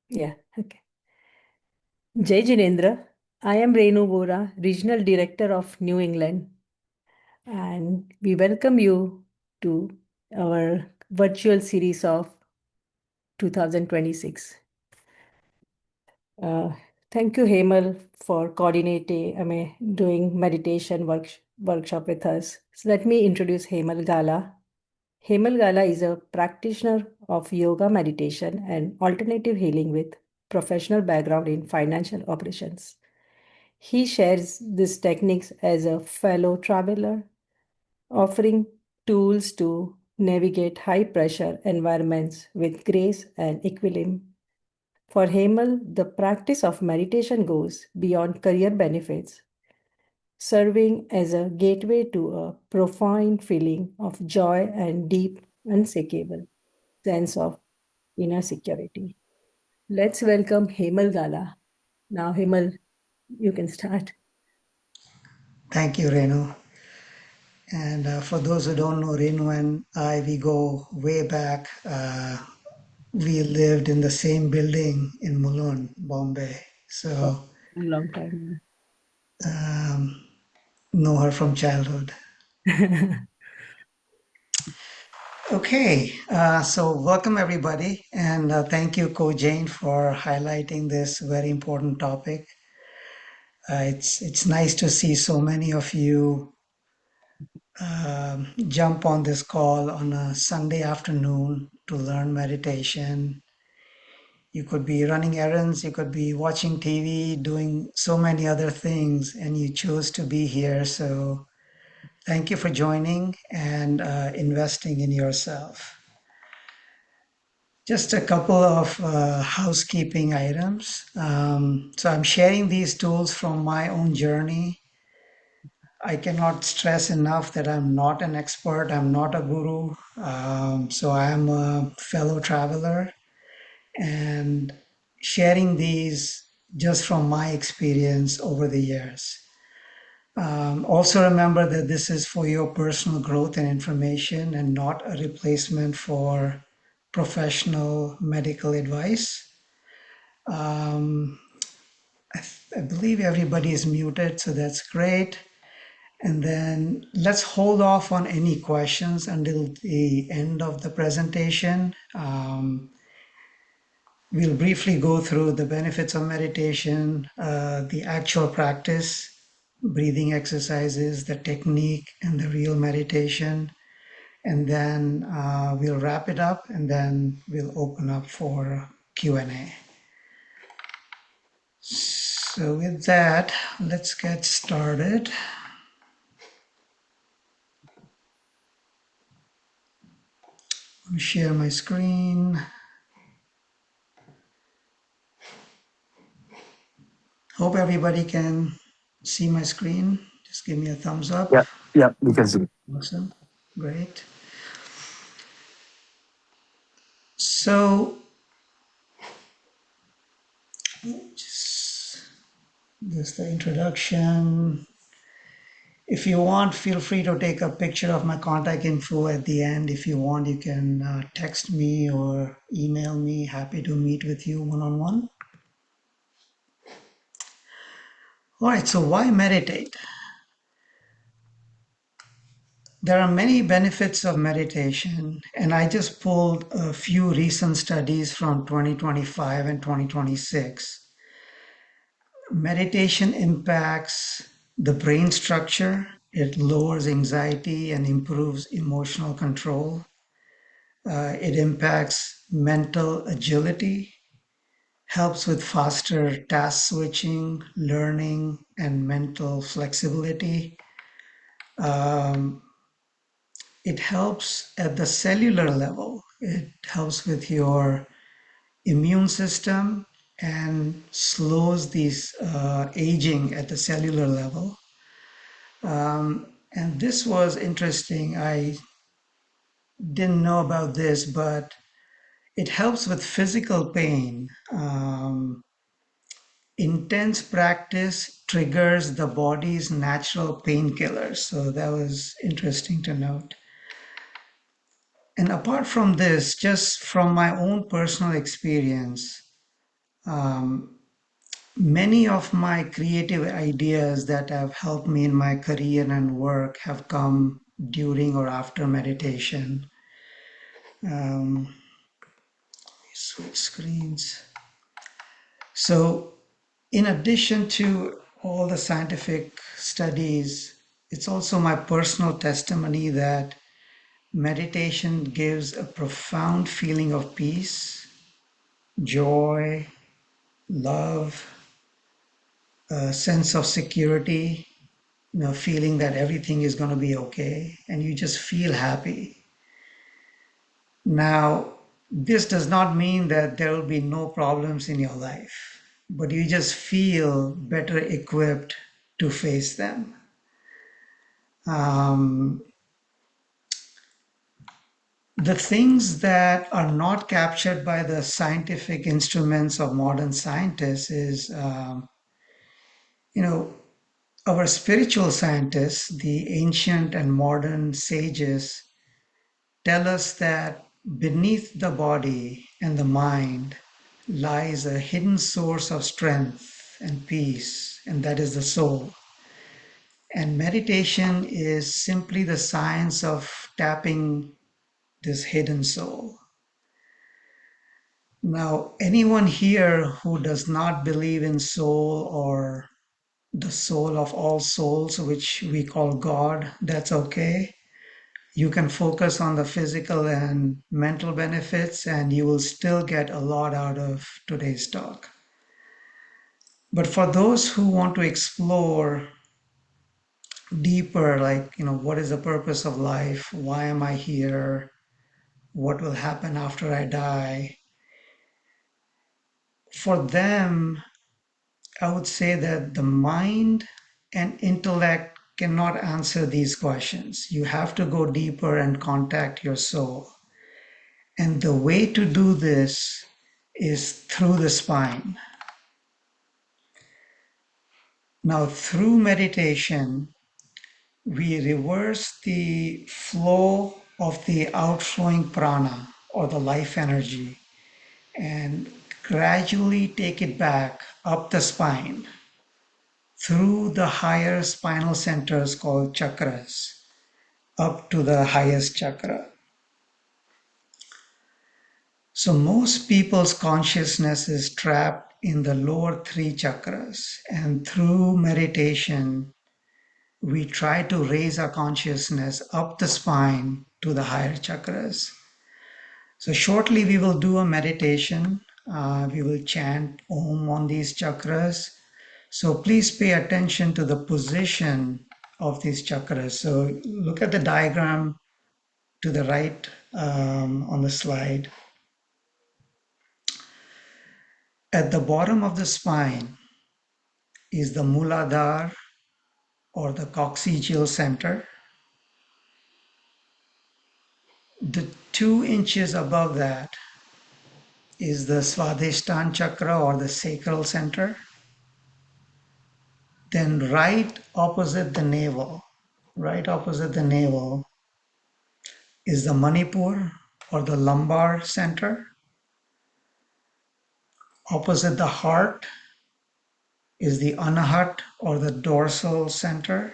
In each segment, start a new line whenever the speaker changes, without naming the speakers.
Yeah, okay. Jai Jinendra. I am Renu Vora, Regional Director of New England, and we welcome you to our virtual series of 2026. Uh, Thank you, Hemal, for doing meditation workshop with us. So let me introduce Hemal Gala. Hemal Gala is a practitioner of yoga meditation and alternative healing with professional background in financial operations. He shares these techniques as a fellow traveler, offering tools to navigate high pressure environments with grace and equilibrium. For Hemal, the practice of meditation goes beyond career benefits, serving as a gateway to a profound feeling of joy and deep, unshakable sense of inner security. Let's welcome Hemal Gala. Now, Hemal, you can start.
Thank you, Renu. And for those who don't know, Renu and I, we go way back. We lived in the same building in Mulund, Bombay.
Oh,
So
long time.
um, know her from childhood. Okay, so welcome everybody, and thank you, KOJAIN, for highlighting this very important topic. It's nice to see so many of you jump on this call on a Sunday afternoon to learn meditation. You could be running errands, you could be watching TV, doing so many other things, and you chose to be here. So, thank you for joining and investing in yourself. Just a couple of housekeeping items. So, I'm sharing these tools from my own journey. I cannot stress enough that I'm not an expert, I'm not a guru. So, I'm a fellow traveler and sharing these just from my experience over the years. Also, remember that this is for your personal growth and information and not a replacement for professional medical advice. Um, I believe everybody is muted, so that's great. And then let's hold off on any questions until the end of the presentation. We'll briefly go through the benefits of meditation, the actual practice, breathing exercises, the technique, and the real meditation. And then we'll wrap it up and then we'll open up for Q&A. So with that, let's get started. I'll share my screen. Hope everybody can see my screen. Just give me a thumbs up.
Yeah, yeah, we can see.
Awesome. Great. So just the introduction. If you want, feel free to take a picture of my contact info at the end. If you want, you can text me or email me. Happy to meet with you one on one. All right, so why meditate? There are many benefits of meditation, and I just pulled a few recent studies from 2025 and 2026. Meditation impacts the brain structure, it lowers anxiety and improves emotional control. It impacts mental agility, helps with faster task switching, learning, and mental flexibility. Um, it helps at the cellular level. It helps with your immune system and slows these aging at the cellular level. And this was interesting. I didn't know about this, but it helps with physical pain. Intense practice triggers the body's natural painkillers. So that was interesting to note. And apart from this, just from my own personal experience, Um, Many of my creative ideas that have helped me in my career and work have come during or after meditation. Um, Switch screens. So, in addition to all the scientific studies, it's also my personal testimony that meditation gives a profound feeling of peace, joy, love, a sense of security, feeling that everything is going to be okay, and you just feel happy. Now, this does not mean that there will be no problems in your life, but you just feel better equipped to face them. Um, the things that are not captured by the scientific instruments of modern scientists is, you know, our spiritual scientists, the ancient and modern sages, tell us that beneath the body and the mind lies a hidden source of strength and peace, and that is the soul. And meditation is simply the science of tapping this hidden soul. Now, anyone here who does not believe in soul or the soul of all souls, which we call God, that's okay. You can focus on the physical and mental benefits, and you will still get a lot out of today's talk. But for those who want to explore deeper, like, what is the purpose of life? Why am I here? What will happen after I die? For them, I would say that the mind and intellect cannot answer these questions. You have to go deeper and contact your soul. And the way to do this is through the spine. Now, through meditation, we reverse the flow of the outflowing prana or the life energy and gradually take it back up the spine through the higher spinal centers called chakras up to the highest chakra. So most people's consciousness is trapped in the lower three chakras, and through meditation, we try to raise our consciousness up the spine to the higher chakras. So shortly we will do a meditation. We will chant Om on these chakras. So please pay attention to the position of these chakras. So look at the diagram to the right on the slide. At the bottom of the spine is the Muladhara or the coccygeal center. The 2 inches above that is the Swadhisthana chakra or the sacral center. Then right opposite the navel is the Manipur or the lumbar center. Opposite the heart is the Anahat or the dorsal center.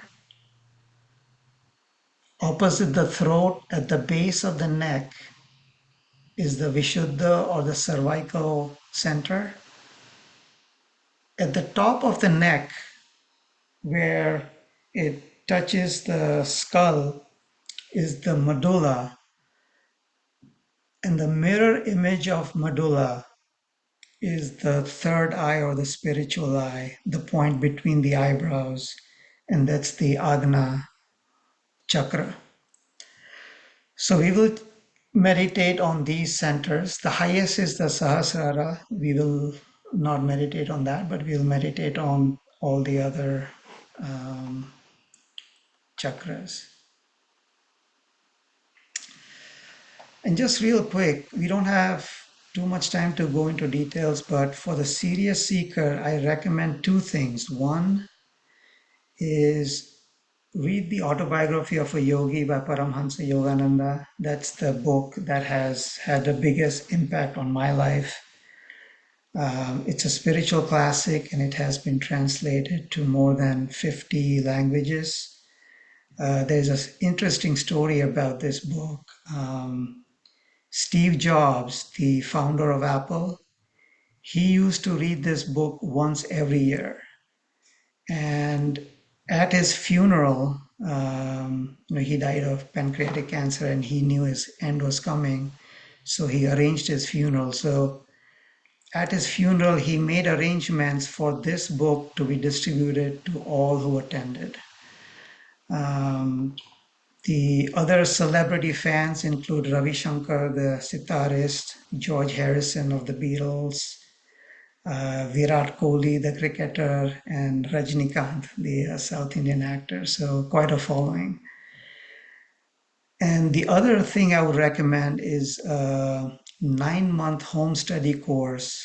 Opposite the throat at the base of the neck is the Vishuddha or the cervical center. At the top of the neck, where it touches the skull, is the medulla, and the mirror image of medulla is the third eye or the spiritual eye, the point between the eyebrows, and that's the Agna chakra. So we will meditate on these centers. The highest is the Sahasrara. We will not meditate on that, but we'll meditate on all the other um, chakras. And just real quick, we don't have too much time to go into details, but for the serious seeker, I recommend 2 things. One is read the autobiography of a yogi by Paramhansa Yogananda. That's the book that has had the biggest impact on my life. It's a spiritual classic and it has been translated to more than 50 languages. There's an interesting story about this book. Steve Jobs, the founder of Apple, he used to read this book once every year. And at his funeral, he died of pancreatic cancer and he knew his end was coming. So he arranged his funeral. So at his funeral, he made arrangements for this book to be distributed to all who attended. Um, the other celebrity fans include Ravi Shankar, the sitarist, George Harrison of the Beatles, Virat Kohli, the cricketer, and Rajnikant, the South Indian actor. So quite a following. And the other thing I would recommend is a 9-month home study course.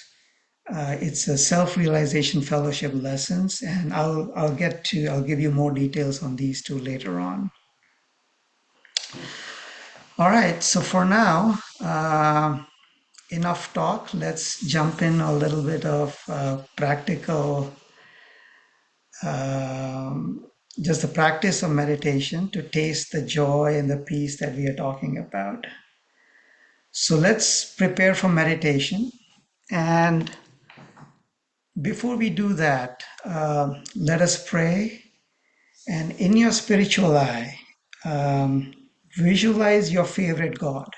It's a self-realization fellowship lessons, and I'll give you more details on these two later on. All right, so for now, enough talk. Let's jump in a little bit of practical, um, just the practice of meditation to taste the joy and the peace that we are talking about. So let's prepare for meditation. And before we do that, let us pray. And in your spiritual eye, um, visualize your favorite God,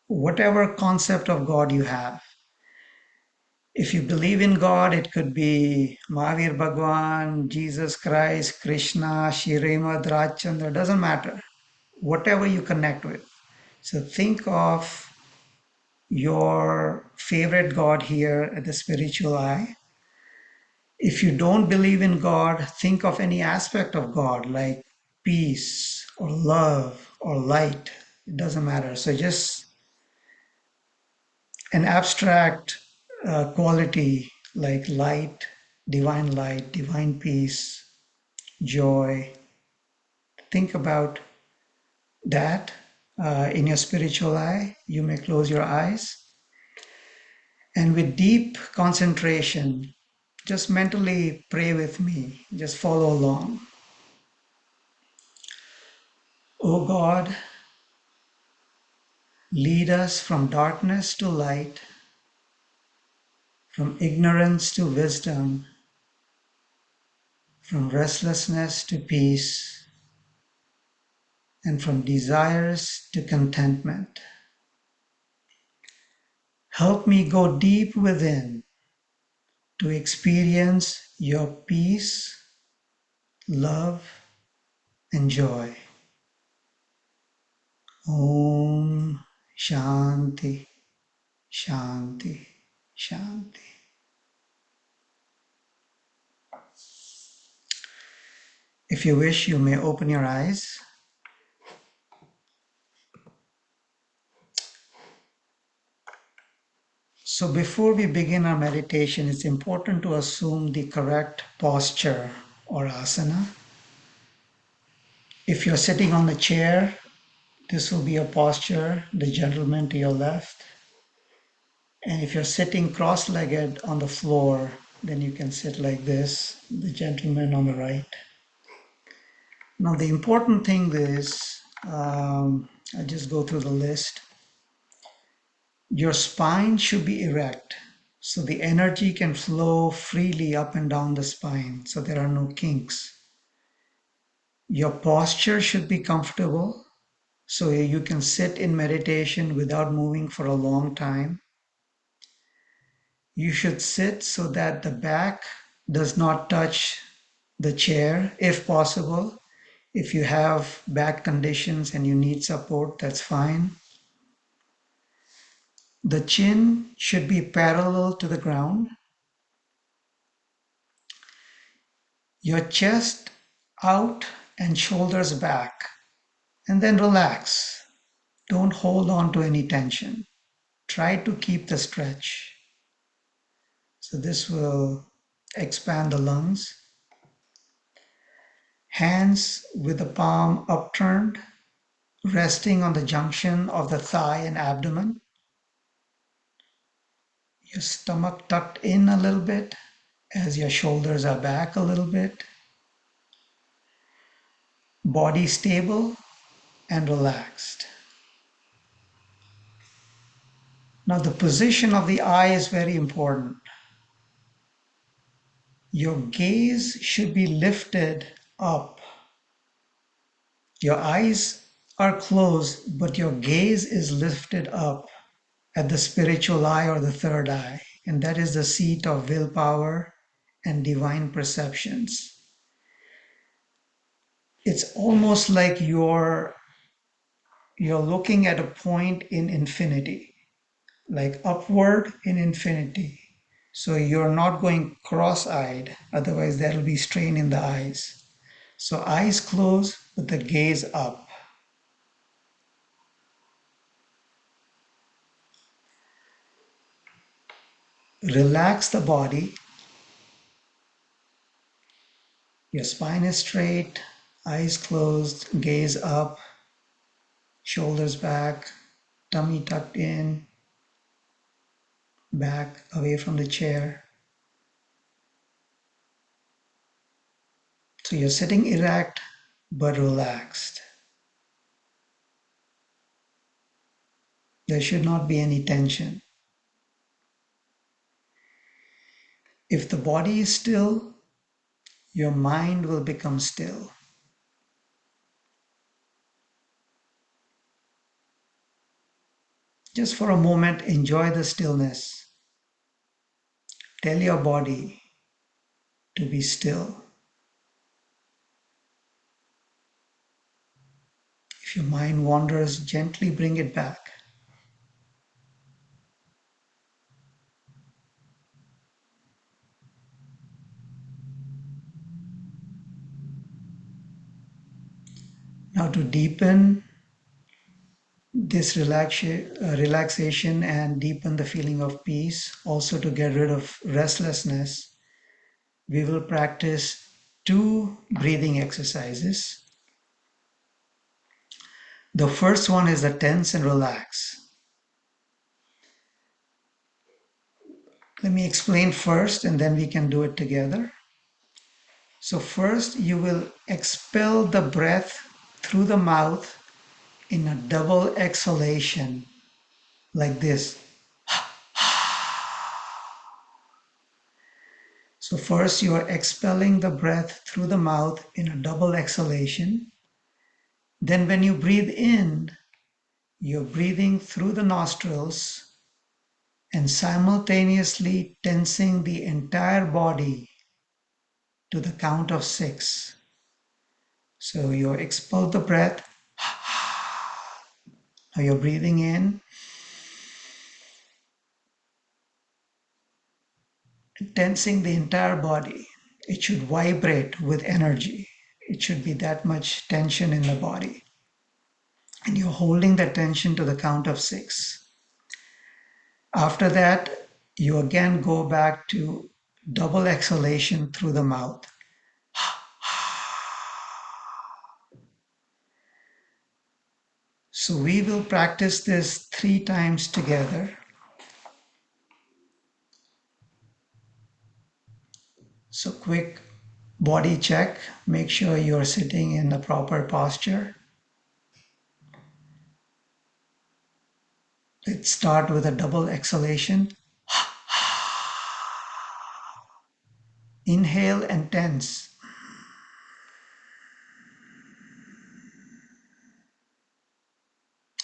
whatever concept of God you have. If you believe in God, it could be Mahavir Bhagwan, Jesus Christ, Krishna, Shrimad, Rajchandra, doesn't matter. Whatever you connect with. So think of your favorite God here at the spiritual eye. If you don't believe in God, think of any aspect of God like peace or love or light. It doesn't matter. So just an abstract quality like light, divine peace, joy. Think about that in your spiritual eye. You may close your eyes and with deep concentration, just mentally pray with me. Just follow along. O God, lead us from darkness to light, from ignorance to wisdom, from restlessness to peace, and from desires to contentment. Help me go deep within to experience your peace, love, and joy. Om Shanti, Shanti, Shanti. If you wish, you may open your eyes. So before we begin our meditation, it's important to assume the correct posture or asana. If you're sitting on the chair, this will be your posture, the gentleman to your left. And if you're sitting cross-legged on the floor, then you can sit like this, the gentleman on the right. Now the important thing is, I'll just go through the list. Your spine should be erect, so the energy can flow freely up and down the spine, so there are no kinks. Your posture should be comfortable, so you can sit in meditation without moving for a long time. You should sit so that the back does not touch the chair, if possible. If you have back conditions and you need support, that's fine. The chin should be parallel to the ground. Your chest out and shoulders back. And then relax. Don't hold on to any tension. Try to keep the stretch. So this will expand the lungs. Hands with the palm upturned, resting on the junction of the thigh and abdomen. Your stomach tucked in a little bit as your shoulders are back a little bit. Body stable and relaxed. Now the position of the eye is very important. Your gaze should be lifted up. Your eyes are closed, but your gaze is lifted up at the spiritual eye or the third eye, and that is the seat of willpower and divine perceptions. It's almost like you're looking at a point in infinity, like upward in infinity. So you're not going cross-eyed, otherwise there'll be strain in the eyes. So eyes closed, but the gaze up. Relax the body. Your spine is straight, eyes closed, gaze up, shoulders back, tummy tucked in, back away from the chair. So you're sitting erect but relaxed. There should not be any tension. If the body is still, your mind will become still. Just for a moment, enjoy the stillness. Tell your body to be still. If your mind wanders, gently bring it back. Now, to deepen this relaxation and deepen the feeling of peace, also to get rid of restlessness, we will practice two breathing exercises. The first one is the tense and relax. Let me explain first and then we can do it together. So first you will expel the breath through the mouth in a double exhalation like this. So first you are expelling the breath through the mouth in a double exhalation. Then when you breathe in, you're breathing through the nostrils and simultaneously tensing the entire body to the count of 6. So you expel the breath. Now you're breathing in, tensing the entire body. It should vibrate with energy. It should be that much tension in the body. And you're holding that tension to the count of 6. After that, you again go back to double exhalation through the mouth. So we will practice this 3 times together. So quick body check. Make sure you're sitting in the proper posture. Let's start with a double exhalation. Inhale and tense.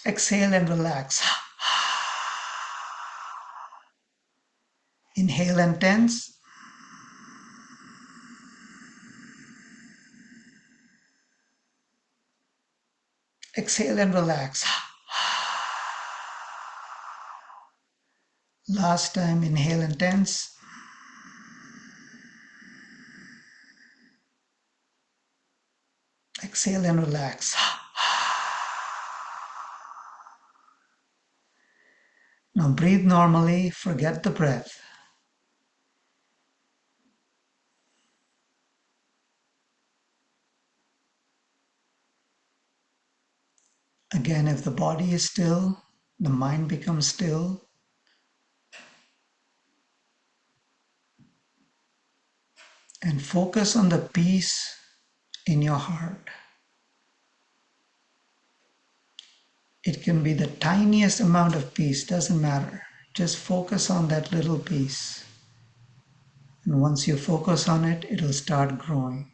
Exhale and relax. Inhale and tense. Exhale and relax. Last time, inhale and tense. Exhale and relax. Now breathe normally, forget the breath. Again, if the body is still, the mind becomes still. and focus on the peace in your heart. It can be the tiniest amount of peace, doesn't matter. Just focus on that little piece. And once you focus on it, it'll start growing.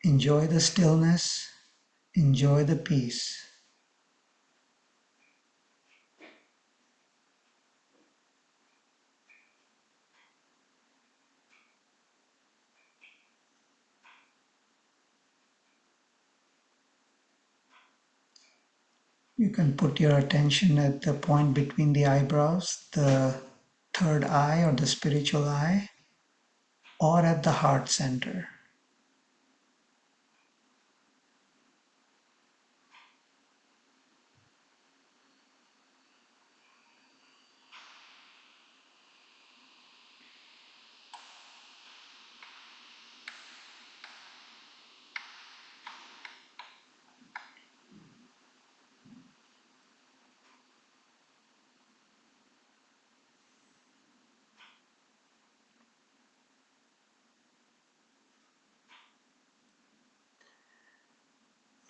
Enjoy the stillness, enjoy the peace. You can put your attention at the point between the eyebrows, the third eye or the spiritual eye, or at the heart center.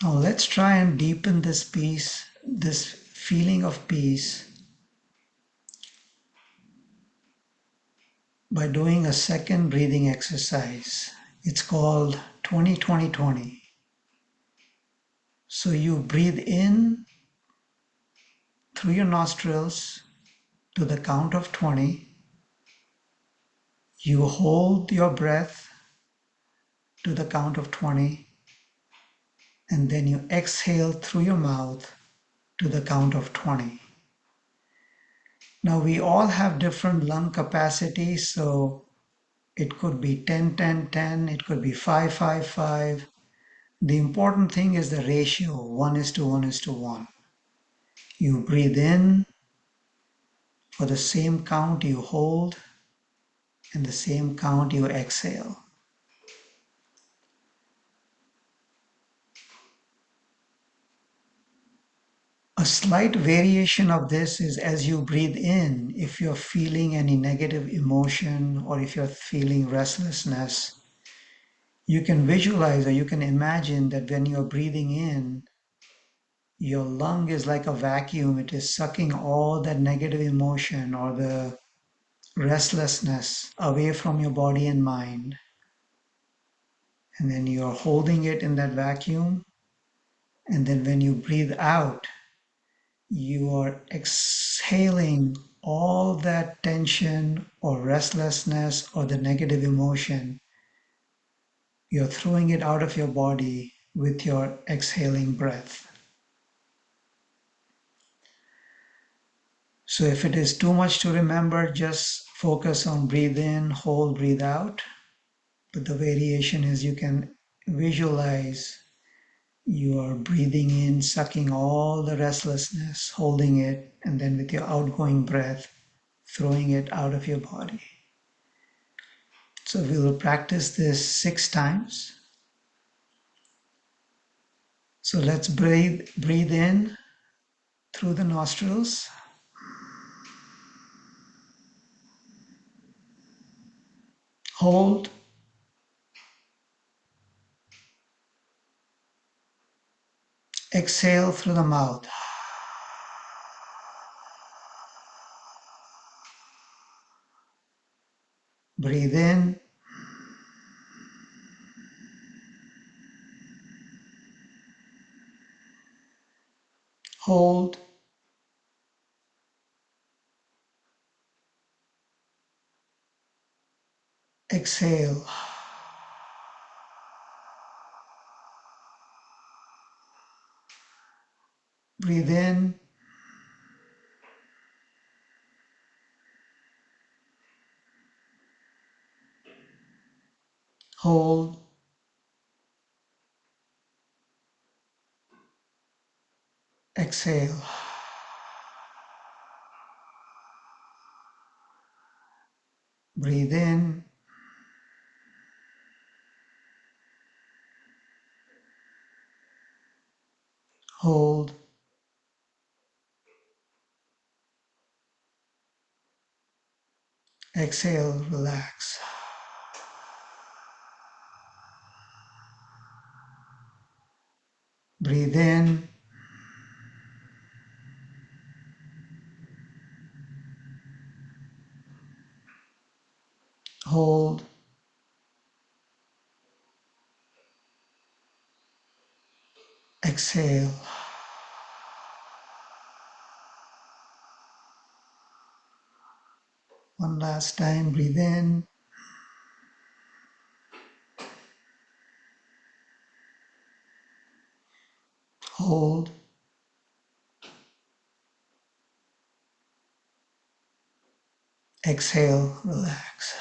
Now let's try and deepen this peace, this feeling of peace, by doing a second breathing exercise. It's called 20-20-20. So you breathe in through your nostrils to the count of 20. You hold your breath to the count of 20. And then you exhale through your mouth to the count of 20. Now we all have different lung capacity, so it could be 10-10-10, it could be 5-5-5. The important thing is the ratio, 1:1:1. You breathe in, for the same count you hold, and the same count you exhale. A slight variation of this is as you breathe in, if you're feeling any negative emotion or if you're feeling restlessness, you can visualize or you can imagine that when you're breathing in, your lung is like a vacuum. It is sucking all that negative emotion or the restlessness away from your body and mind. And then you're holding it in that vacuum. And then when you breathe out, you are exhaling all that tension or restlessness or the negative emotion. You're throwing it out of your body with your exhaling breath. So if it is too much to remember, just focus on breathe in, hold, breathe out. But the variation is you can visualize you are breathing in, sucking all the restlessness, holding it, and then with your outgoing breath, throwing it out of your body. So we will practice this 6 times. So let's breathe in through the nostrils. Hold. Exhale through the mouth. Breathe in. Hold. Exhale. Breathe in. Hold. Exhale. Breathe in. Exhale, relax. Breathe in. Hold. Exhale. One last time. Breathe in. Hold. Exhale, relax.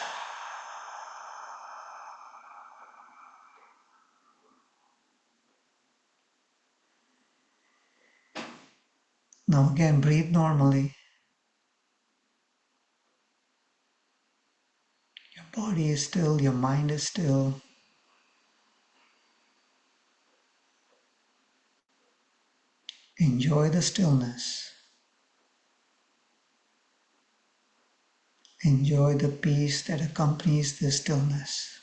Now again, breathe normally. Your body is still, your mind is still. Enjoy the stillness. Enjoy the peace that accompanies the stillness.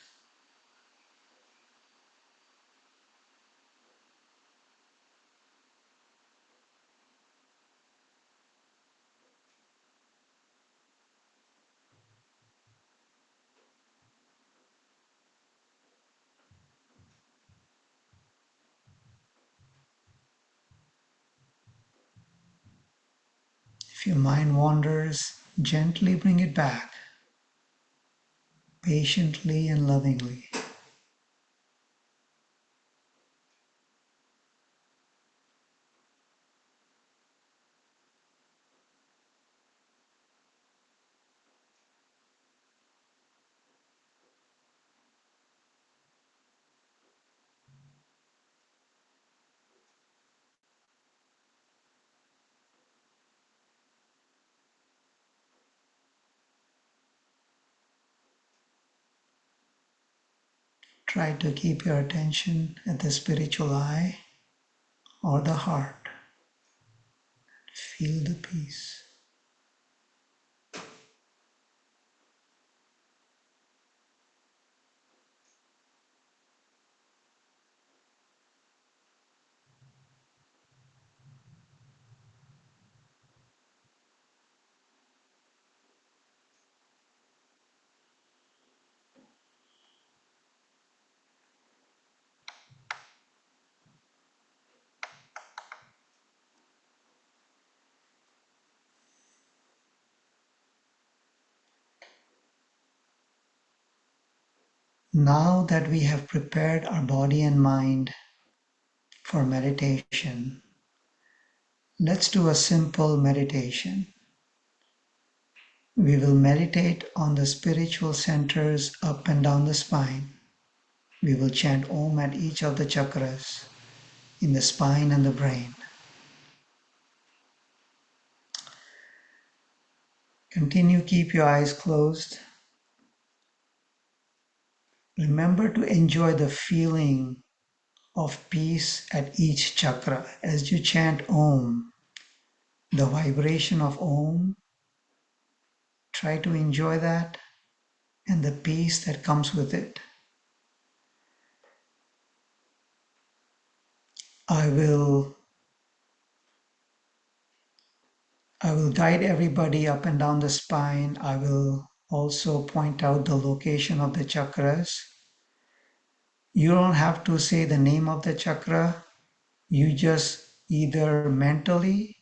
If your mind wanders, gently bring it back, patiently and lovingly. Try to keep your attention at the spiritual eye or the heart. Feel the peace. Now that we have prepared our body and mind for meditation, let's do a simple meditation. We will meditate on the spiritual centers up and down the spine. We will chant Om at each of the chakras in the spine and the brain. Continue, keep your eyes closed. Remember to enjoy the feeling of peace at each chakra. As you chant Om, the vibration of Om, try to enjoy that and the peace that comes with it. I will guide everybody up and down the spine. I will also point out the location of the chakras. You don't have to say the name of the chakra. You just either mentally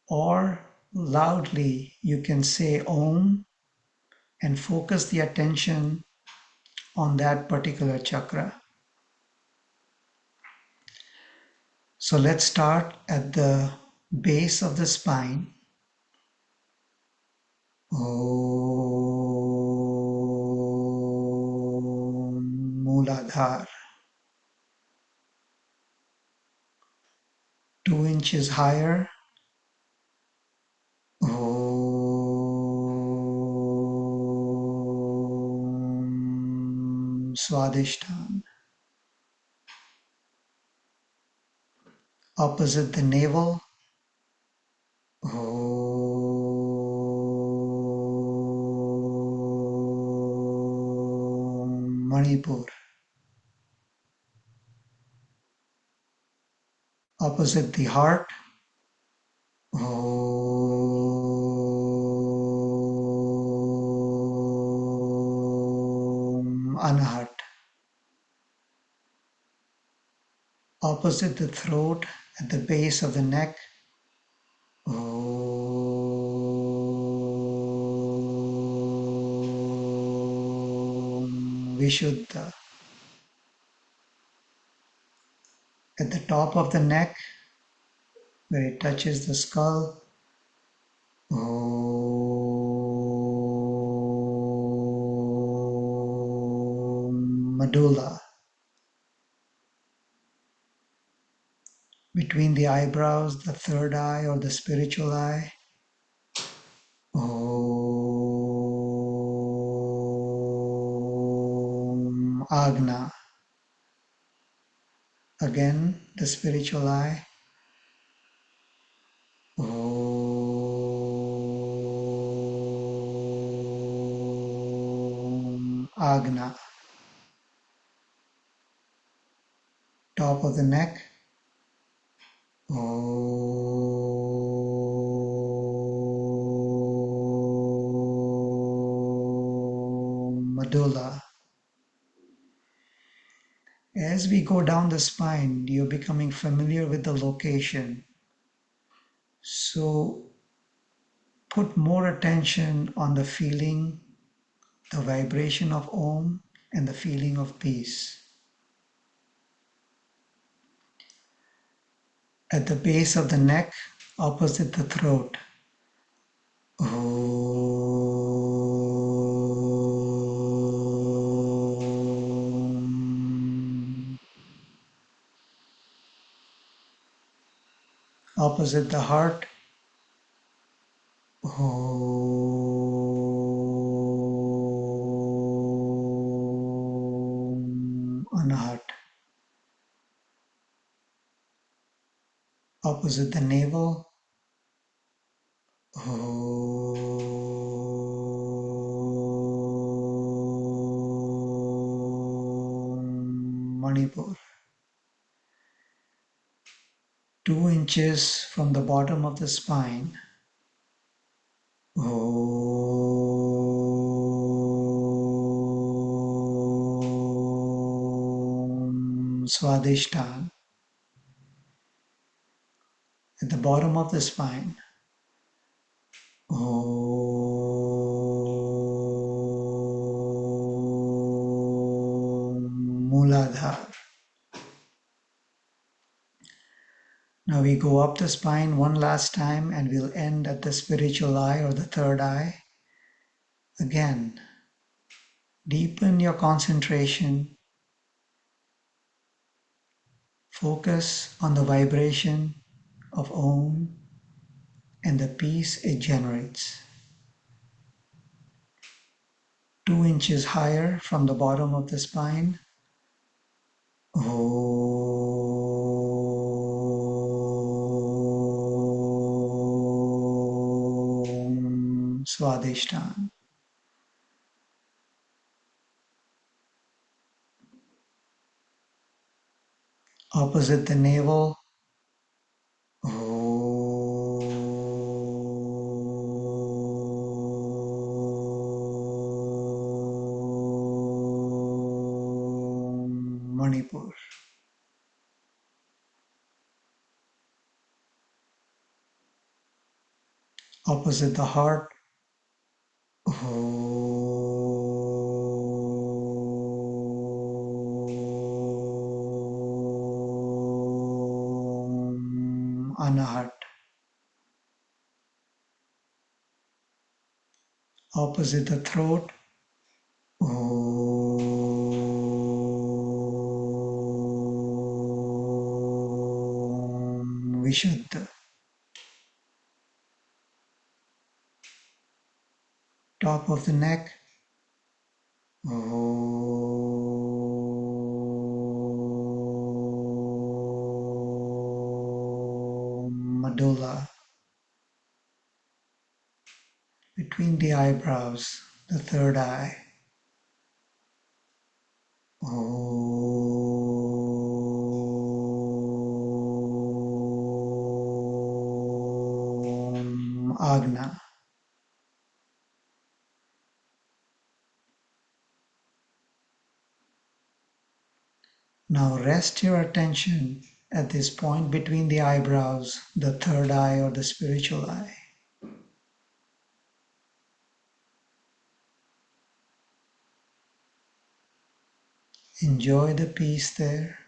or loudly you can say Om and focus the attention on that particular chakra. So let's start at the base of the spine. Om Muladhar. 2 inches higher. Om Swadhisthana. Opposite the navel. Om Manipur. Opposite the heart, Anahat. Opposite the throat, at the base of the neck, Vishuddha. At the top of the neck, where it touches the skull, Medulla. Between the eyebrows, the third eye or the spiritual eye, Agna. Again, the spiritual eye, Agna. Top of the neck, Medulla. As we go down the spine, you're becoming familiar with the location. So put more attention on the feeling, the vibration of Om, and the feeling of peace. At the base of the neck, opposite the throat, Om. Opposite the heart, Om. Anahat. Opposite the navel, Om. Manipur. 2 inches from the bottom of the spine, Om. Swadhisthana. At the bottom of the spine, Om. Muladhara. Now we go up the spine one last time and we'll end at the spiritual eye or the third eye. Again, deepen your concentration. Focus on the vibration of Om and the peace it generates. 2 inches higher from the bottom of the spine, Om. Swadhisthana. Opposite the navel, Om. Manipur. Opposite the heart, Om. Anahat. Opposite the throat, Om. Vishuddha. Top of the neck, Om. Medulla. Between the eyebrows, the third eye, Om Agna. Now rest your attention at this point between the eyebrows, the third eye or the spiritual eye. Enjoy the peace there.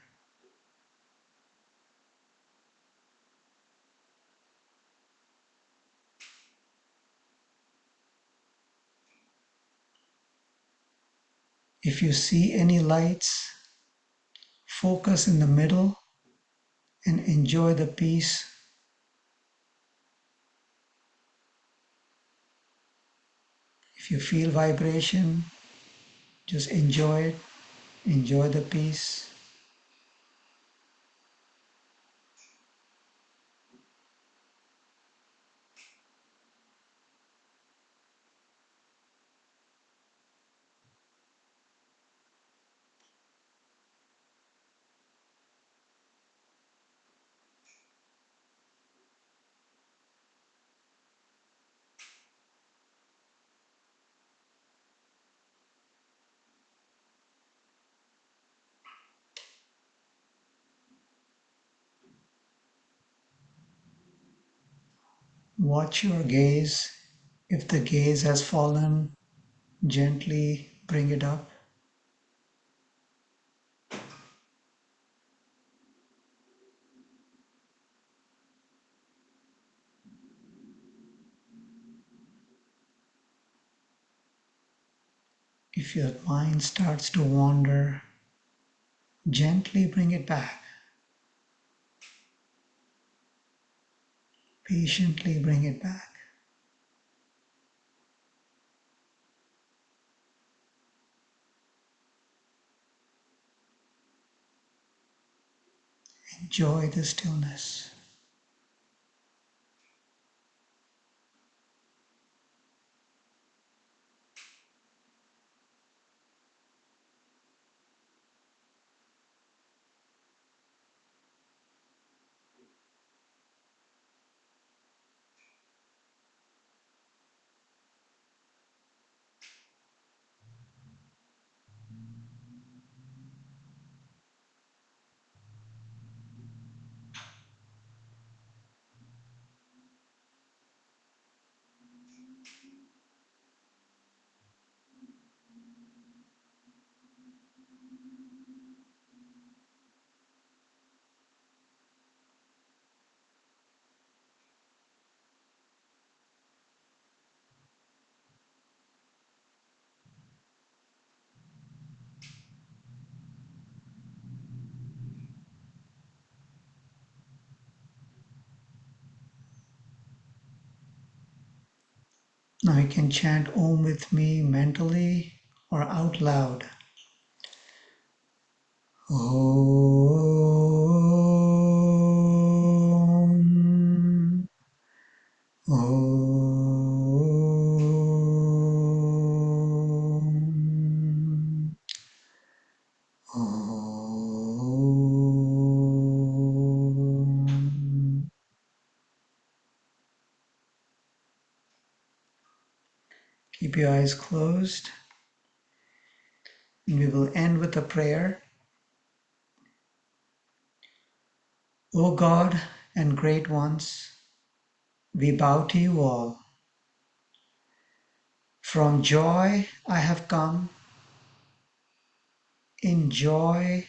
If you see any lights, focus in the middle and enjoy the peace. If you feel vibration, just enjoy it. Enjoy the peace. Watch your gaze. If the gaze has fallen, gently bring it up. If your mind starts to wander, gently bring it back. Patiently bring it back. Enjoy the stillness. Now you can chant Om with me mentally or out loud. Om. Om. Om. Keep your eyes closed. And we will end with a prayer. O God and great ones, we bow to you all. From joy I have come. In joy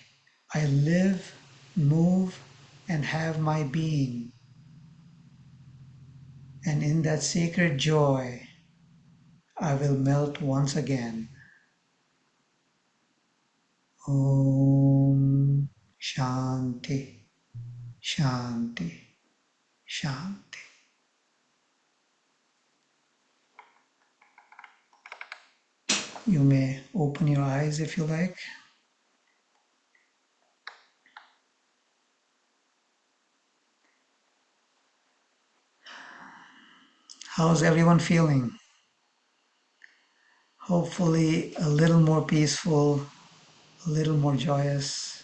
I live, move, and have my being. And in that sacred joy, I will melt once again. Om Shanti, Shanti, Shanti. You may open your eyes if you like. How's everyone feeling? Hopefully a little more peaceful, a little more joyous.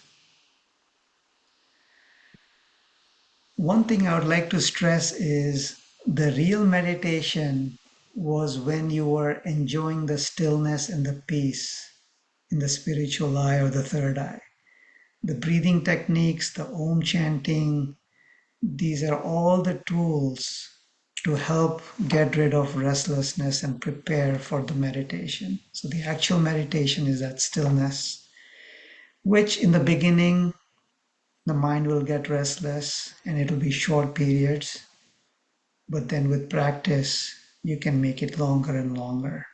One thing I would like to stress is the real meditation was when you were enjoying the stillness and the peace in the spiritual eye or the third eye. The breathing techniques, the Om chanting, these are all the tools to help get rid of restlessness and prepare for the meditation. So, the actual meditation is that stillness, which in the beginning, the mind will get restless and it'll be short periods, but then with practice, you can make it longer and longer.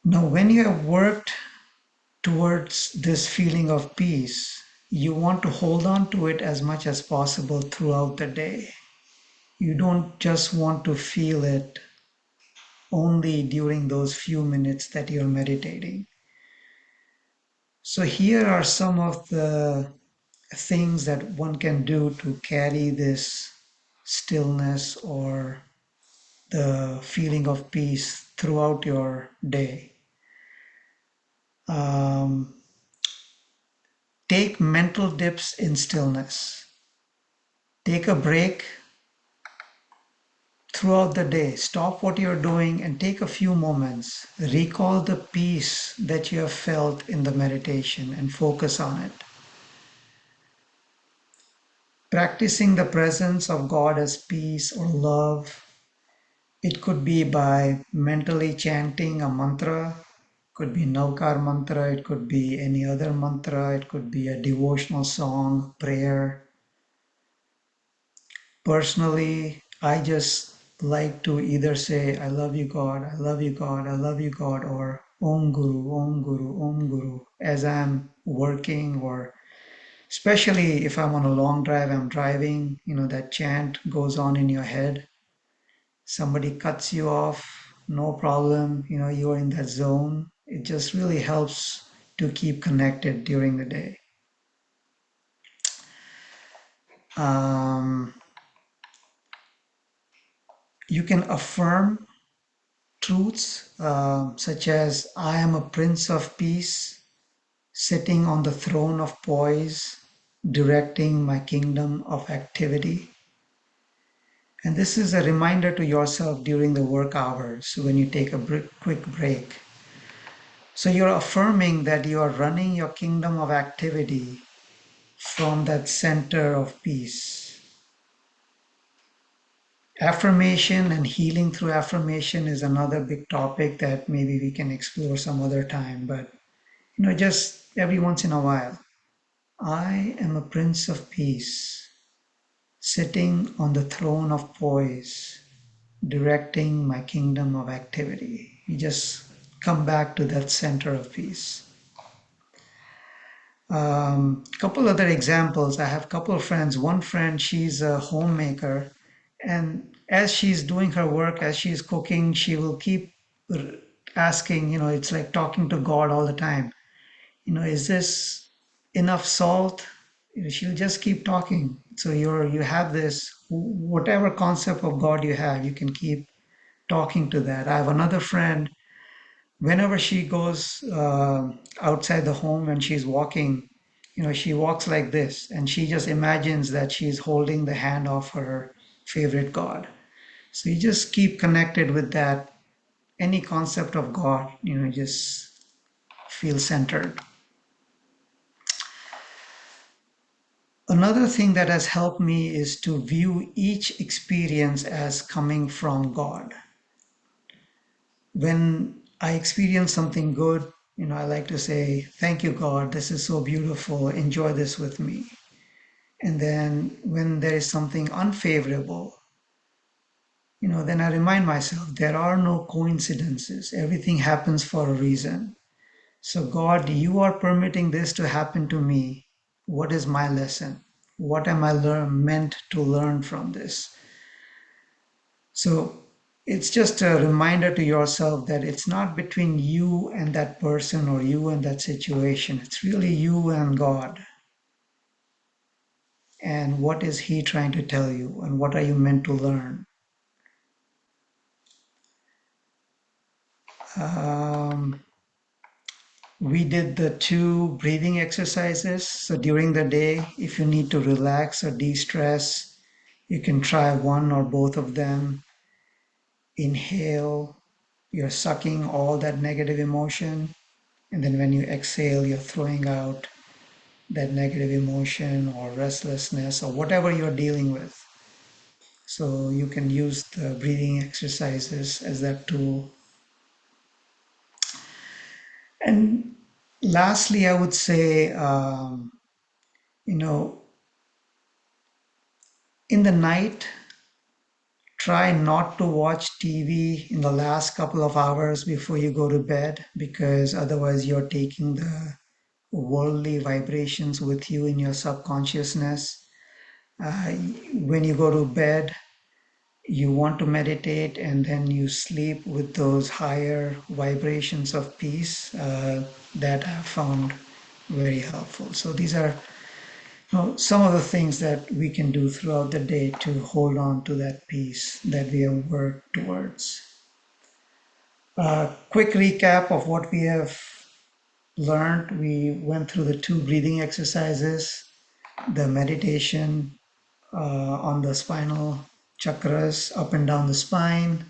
Now, when you have worked towards this feeling of peace, you want to hold on to it as much as possible throughout the day. You don't just want to feel it only during those few minutes that you're meditating. So, here are some of the things that one can do to carry this stillness or the feeling of peace throughout your day. Um, Take mental dips in stillness. Take a break throughout the day. Stop what you're doing and take a few moments. Recall the peace that you have felt in the meditation and focus on it. Practicing the presence of God as peace or love. It could be by mentally chanting a mantra, could be Navkar mantra, it could be any other mantra, it could be a devotional song, prayer. Personally, I just like to either say, I love you, God, I love you, God, I love you, God, or Om Guru, Om Guru, Om Guru, as I'm working, or especially if I'm on a long drive, I'm driving, that chant goes on in your head. Somebody cuts you off, no problem, you're in that zone. It just really helps to keep connected during the day. Um, you can affirm truths such as I am a prince of peace, sitting on the throne of poise, directing my kingdom of activity. And this is a reminder to yourself during the work hours when you take a quick break. So you're affirming that you are running your kingdom of activity from that center of peace. Affirmation and healing through affirmation is another big topic that maybe we can explore some other time, but just every once in a while. I am a prince of peace, sitting on the throne of poise, directing my kingdom of activity. You just come back to that center of peace. Couple other examples. I have a couple of friends. One friend, she's a homemaker, and as she's doing her work, as she's cooking, she will keep asking, it's like talking to God all the time. Is this enough salt? She'll just keep talking. So you have this whatever concept of God you have, you can keep talking to that. I have another friend. Whenever she goes outside the home and she's walking, she walks like this, and she just imagines that she's holding the hand of her favorite God. So you just keep connected with that. Any concept of God, just feel centered. Another thing that has helped me is to view each experience as coming from God. When I experience something good, I like to say, thank you, God, this is so beautiful, enjoy this with me. And then when there is something unfavorable, then I remind myself there are no coincidences, everything happens for a reason. So, God, you are permitting this to happen to me. What is my lesson? What am I meant to learn from this? So, it's just a reminder to yourself that it's not between you and that person or you and that situation. It's really you and God. and what is he trying to tell you, and what are you meant to learn. Um, we did the two breathing exercises. So during the day, if you need to relax or de-stress, you can try one or both of them. Inhale, you're sucking all that negative emotion. And then when you exhale, you're throwing out that negative emotion or restlessness or whatever you're dealing with. So you can use the breathing exercises as that tool. And lastly, I would say, you know, in the night, try not to watch TV in the last couple of hours before you go to bed, because otherwise you're taking the worldly vibrations with you in your subconsciousness. Uh, when you go to bed, you want to meditate and then you sleep with those higher vibrations of peace that I've found very helpful. So these are some of the things that we can do throughout the day to hold on to that peace that we have worked towards. Quick recap of what we have learned. We went through the two breathing exercises, the meditation on the spinal chakras up and down the spine.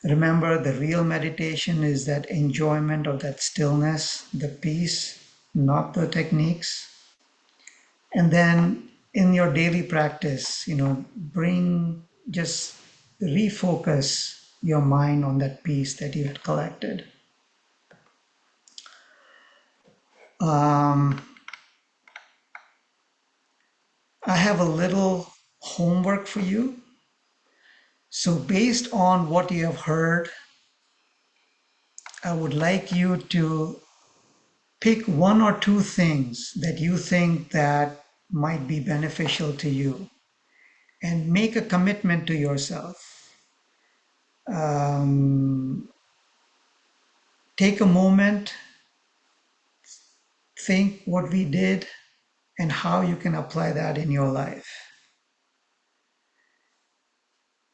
Remember, the real meditation is that enjoyment of that stillness, the peace, not the techniques. And then in your daily practice, just refocus your mind on that peace that you had collected. Um, I have a little homework for you. So, based on what you have heard, I would like you to pick one or two things that you think that might be beneficial to you and make a commitment to yourself. Um, Take a moment, think what we did and how you can apply that in your life.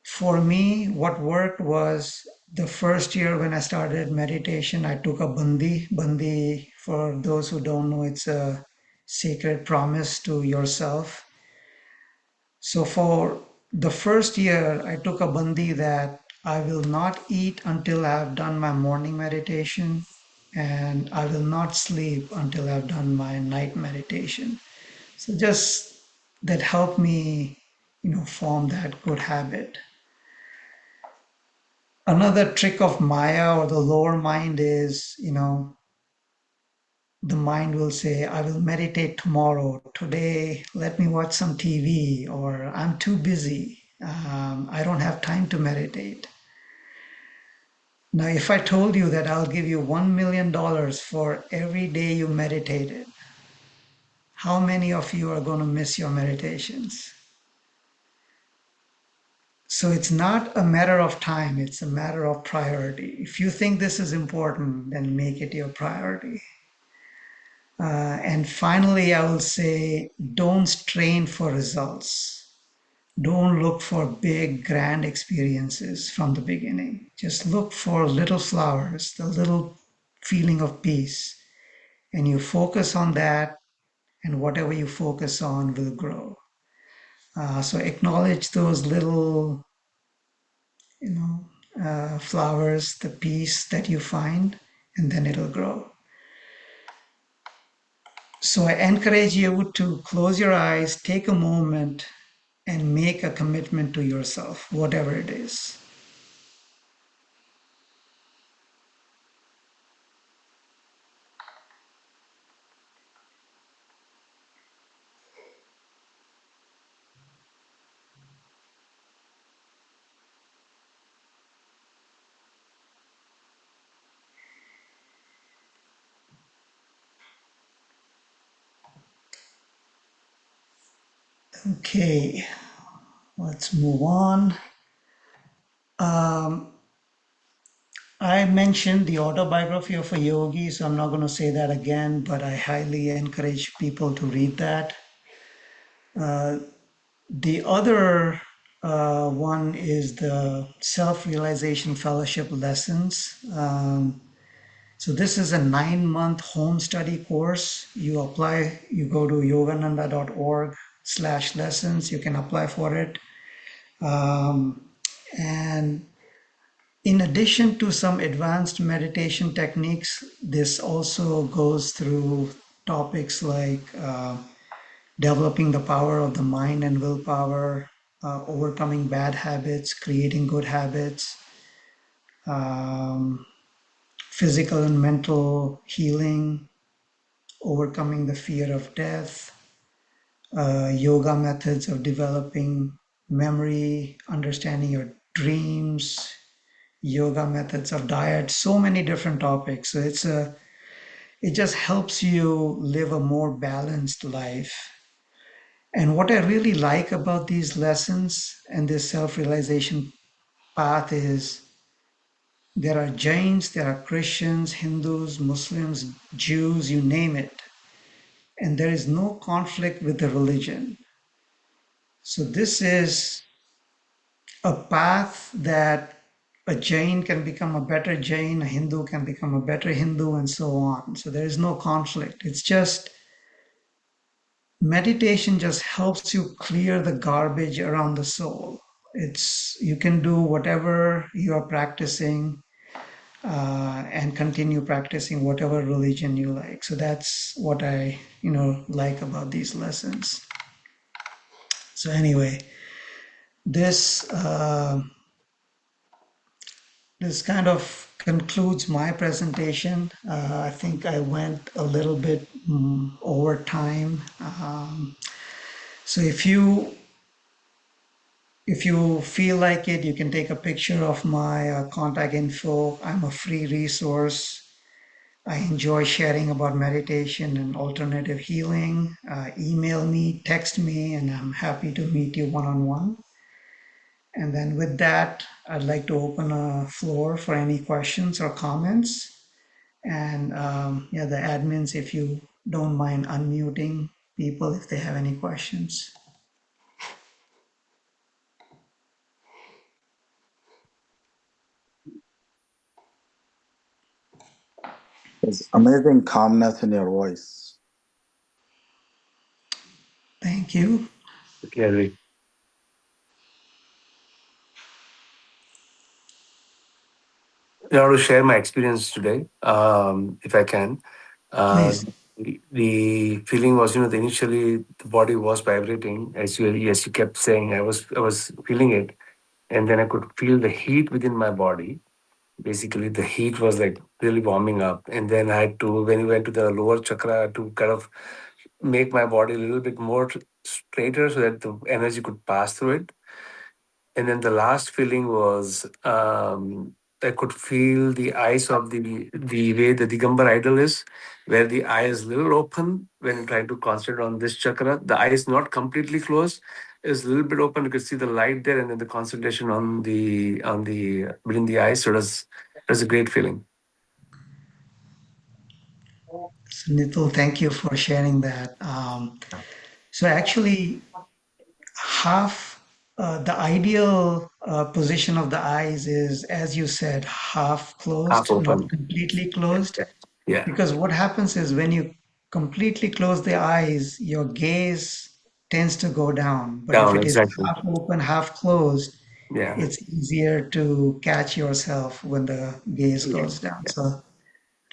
For me, what worked was the first year when I started meditation, I took a bandi. Bandi, for those who don't know, it's a sacred promise to yourself. So for the first year, I took a bandi that I will not eat until I've done my morning meditation, and I will not sleep until I've done my night meditation. So just that helped me, form that good habit. Another trick of Maya or the lower mind is, the mind will say, I will meditate tomorrow. Today, let me watch some TV, or I'm too busy. I don't have time to meditate. Now, if I told you that I'll give you $1 million for every day you meditated, how many of you are going to miss your meditations? So it's not a matter of time, it's a matter of priority. If you think this is important, then make it your priority. And finally, I will say don't strain for results. Don't look for big, grand experiences from the beginning. Just look for little flowers, the little feeling of peace. And you focus on that, and whatever you focus on will grow. So acknowledge those little, flowers, the peace that you find, and then it'll grow. So I encourage you to close your eyes, take a moment, and make a commitment to yourself, whatever it is. Okay, let's move on. Um, I mentioned the autobiography of a yogi, so I'm not going to say that again, but I highly encourage people to read that. The other one is the Self-Realization Fellowship Lessons. So this is a 9-month home study course. You apply, you go to yogananda.org/lessons. You can apply for it. And in addition to some advanced meditation techniques, this also goes through topics like developing the power of the mind and willpower, overcoming bad habits, creating good habits, um, physical and mental healing, overcoming the fear of death, yoga methods of developing memory, understanding your dreams, yoga methods of diet, so many different topics. So it just helps you live a more balanced life. And what I really like about these lessons and this self-realization path is there are Jains, there are Christians, Hindus, Muslims, Jews, you name it. And there is no conflict with the religion. So this is a path that a Jain can become a better Jain, a Hindu can become a better Hindu, and so on. So there is no conflict. It's just meditation just helps you clear the garbage around the soul. It's you can do whatever you are practicing and continue practicing whatever religion you like. So that's what I like about these lessons. So anyway, this this kind of concludes my presentation. I think I went a little bit over time. So if you feel like it, you can take a picture of my contact info. I'm a free resource. I enjoy sharing about meditation and alternative healing. Email me, text me, and I'm happy to meet you one-on-one. And then with that, I'd like to open a floor for any questions or comments. And yeah, the admins, if you don't mind unmuting people if they have any questions.
There's amazing calmness in your voice.
Thank you.
Gary. I want to share my experience today, if I can.
Please.
The feeling was, initially the body was vibrating as you kept saying. I was feeling it, and then I could feel the heat within my body. Basically, the heat was like really warming up, and then I had to, when we went to the lower chakra, I had to kind of make my body a little bit more straighter so that the energy could pass through it. And then the last feeling was I could feel the eyes of the way the Digambar idol is, where the eye is little open when trying to concentrate on this chakra. The eye is not completely closed; it's a little bit open. You could see the light there, and then the concentration on the within the eyes. So it was a great feeling.
So Nitul, thank you for sharing that. So actually, half the ideal position of the eyes is, as you said, half
Half
closed, not
open.
completely closed.
Yeah.
Because what happens is when you completely close the eyes, your gaze tends to go down. But if
Down,
it is
exactly.
half open, half closed,
Yeah.
it's easier to catch yourself when the gaze
Yeah.
goes down. So
And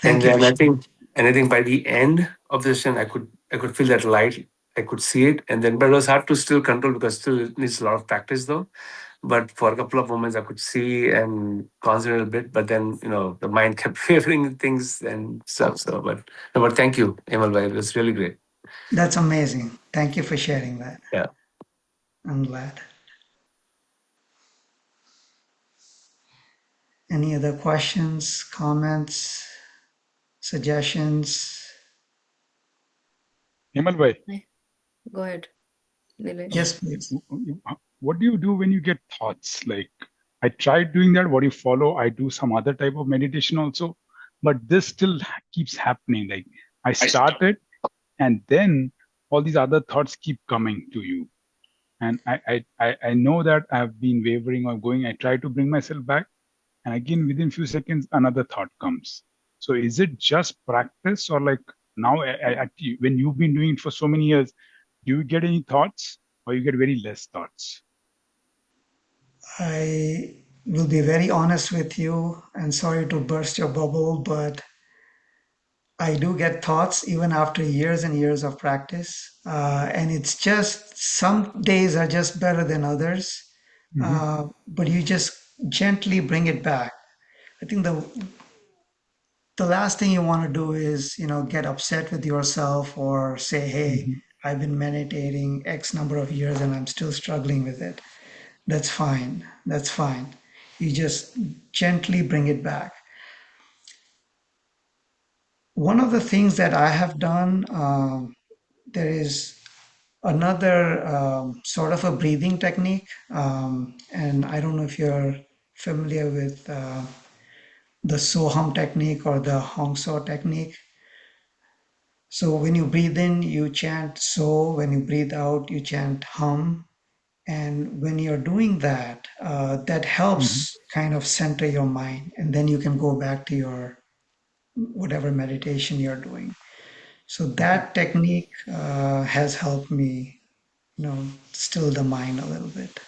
thank you for
then I
sharing.
think, by the end of the session, I could feel that light. I could see it, and then, but it was hard to still control because still it needs a lot of practice though. But for a couple of moments, I could see and concentrate a bit. But then, the mind kept favoring things and stuff. So, but thank you, Emal bhai. It was really great.
That's amazing. Thank you for sharing that.
Yeah.
I'm glad. Any other questions, comments, suggestions?
Hemal bhai,
Go ahead, Nilesh.
Yes, please.
what do you do when you get thoughts? Like, I tried doing that. What do you follow? I do some other type of meditation also, but this still keeps happening. Like, I started, and then all these other thoughts keep coming to you. And I know that I've been wavering or going. I try to bring myself back, and again within few seconds another thought comes. So is it just practice, or like now actually, when you've been doing it for so many years, do you get any thoughts, or you get very less thoughts?
I will be very honest with you and sorry to burst your bubble, but I do get thoughts even after years and years of practice. And it's just some days are just better than others,
Hmm.
but you just gently bring it back. I think the last thing you want to do is, get upset with yourself or say, hey,
Hmm.
I've been meditating X number of years and I'm still struggling with it. That's fine. That's fine. You just gently bring it back. One of the things that I have done, there is another sort of a breathing technique. And I don't know if you're familiar with the Soham technique or the Hong So technique. So when you breathe in, you chant So. When you breathe out, you chant Hum. And when you're doing that, that
Hmm.
helps kind of center your mind. And then you can go back to your whatever meditation you're doing. So
Okay.
that technique has helped me, still the mind a little bit.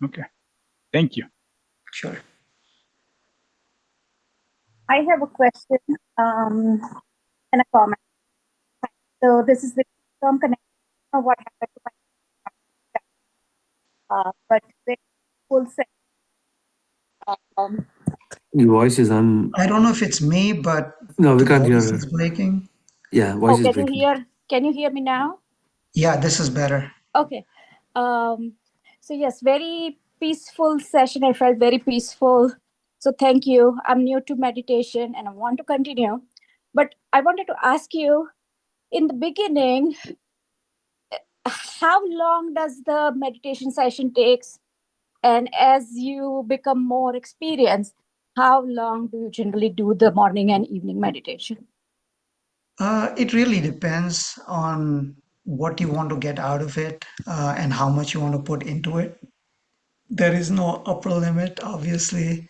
Okay. Thank you.
Sure.
I have a question and a comment. So this is the term connection of what happened to my but very full set. Um,
Your voice is on.
I don't know if it's me, but
No, we
the
can't hear
voice
her.
is breaking.
Yeah,
oh,
voice is breaking.
can you hear me now?
Yeah, this is better.
Okay. So yes, very peaceful session. I felt very peaceful. So thank you. I'm new to meditation and I want to continue. But I wanted to ask you in the beginning, how long does the meditation session takes? And as you become more experienced, how long do you generally do the morning and evening meditation?
It really depends on what you want to get out of it and how much you want to put into it. There is no upper limit, obviously.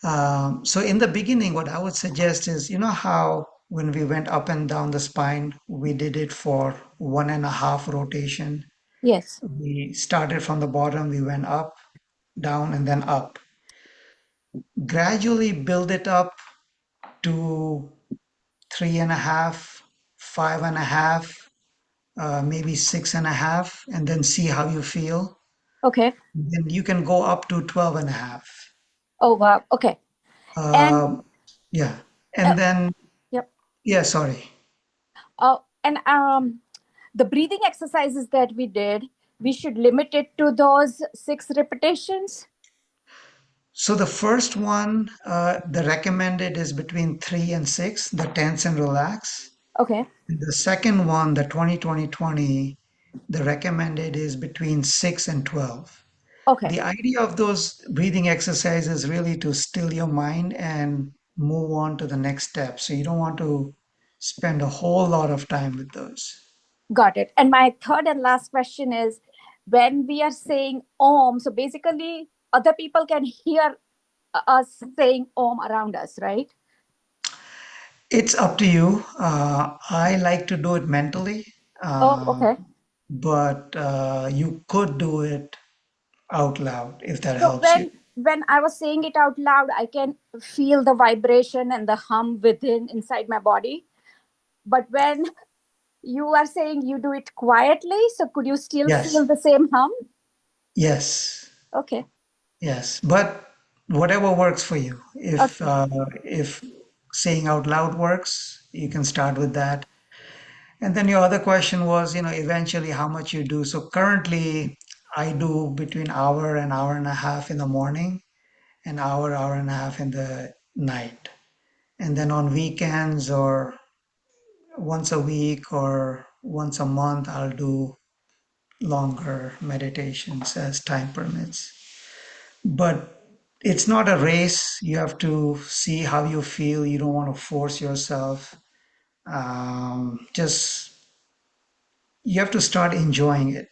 So in the beginning, what I would suggest is, how when we went up and down the spine, we did it for 1.5 rotation.
Yes.
We started from the bottom, we went up, down, and then up. Gradually build it up to 3.5, 5.5, maybe 6.5, and then see how you feel.
Okay.
Then you can go up to 12.5.
Oh, wow. Okay. And
Yeah.
uh,
And then,
yep.
yeah, sorry.
And the breathing exercises that we did, we should limit it to those 6 repetitions.
So the first one, the recommended is between 3 and 6, the tense and relax.
Okay.
The second one, the 20-20-20, the recommended is between 6 and 12.
Okay.
The idea of those breathing exercises is really to still your mind and move on to the next step. So you don't want to spend a whole lot of time with those.
Got it. And my third and last question is when we are saying Om, so basically other people can hear us saying Om around us, right?
It's up to you. I like to do it mentally,
Oh,
uh,
okay.
but you could do it out loud if that
So
helps you.
when I was saying it out loud, I can feel the vibration and the hum within inside my body. But when you are saying you do it quietly, so could you still
Yes,
feel the same hum?
yes,
Okay.
yes. But whatever works for you.
Okay.
If saying out loud works, you can start with that. And then your other question was, eventually how much you do. So currently, I do between hour and a half in the morning, an hour and a half in the night. And then on weekends or once a week or once a month, I'll do longer meditations as time permits. But it's not a race. You have to see how you feel. You don't want to force yourself. Just you have to start enjoying it.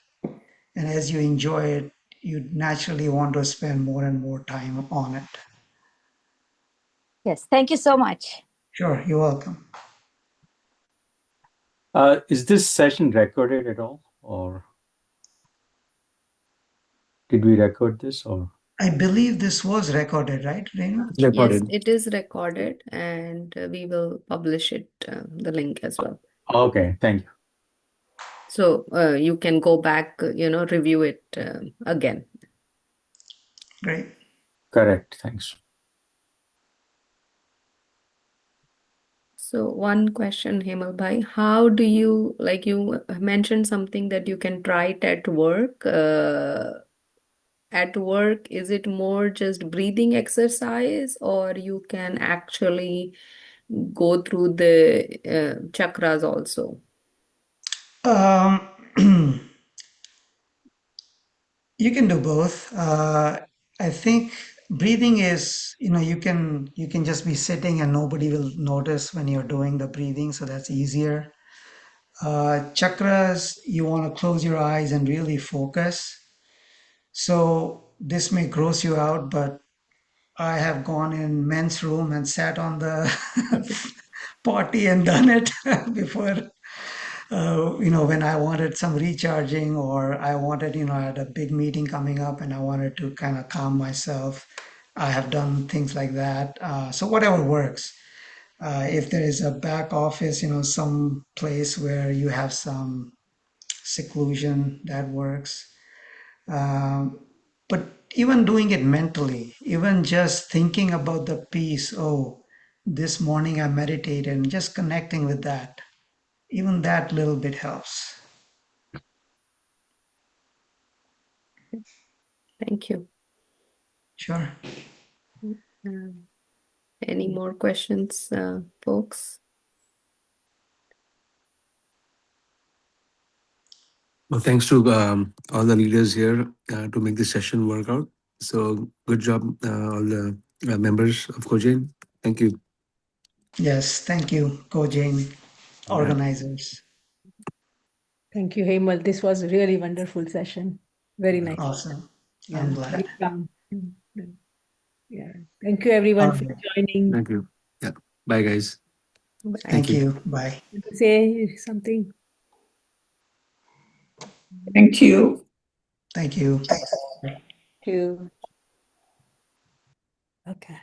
And as you enjoy it, you naturally want to spend more and more time on it.
Yes, thank you so much.
Sure, you're welcome.
Is this session recorded at all, or did we record this? Or
I believe this was recorded, right, Renu?
It's
Yes,
recorded.
it is recorded, and we will publish it, the link as well.
okay, thank you.
So you can go back, review it again.
Great.
Correct. Thanks.
So one question, Hemal Bhai, how do you, like you mentioned something that you can try it at work? At work, is it more just breathing exercise, or you can actually go through the chakras also?
You can do both. I think breathing is, you can just be sitting and nobody will notice when you're doing the breathing, so that's easier. Chakras, you want to close your eyes and really focus. So this may gross you out, but I have gone in men's room and sat on the potty and done it before. When I wanted some recharging, or I wanted, I had a big meeting coming up and I wanted to kind of calm myself. I have done things like that. So whatever works. If there is a back office, some place where you have some seclusion, that works. But even doing it mentally, even just thinking about the peace, oh, this morning I meditated, and just connecting with that, even that little bit helps.
Thank you.
Sure.
Any more questions, folks?
Well, thanks to all the leaders here to make this session work out. So good job, all the members of KOJAIN. Thank you.
Yes, thank you, KOJAIN organizers.
Thank you, Hemal. This was a really wonderful session. Very nice.
Awesome.
Yeah,
I'm glad.
very calm. Yeah. Thank you, everyone, for
All right.
joining.
Thank you. Yeah. Bye, guys.
Thank you. Bye.
Say something.
Thank you.
Thank you.
Thank you. Okay.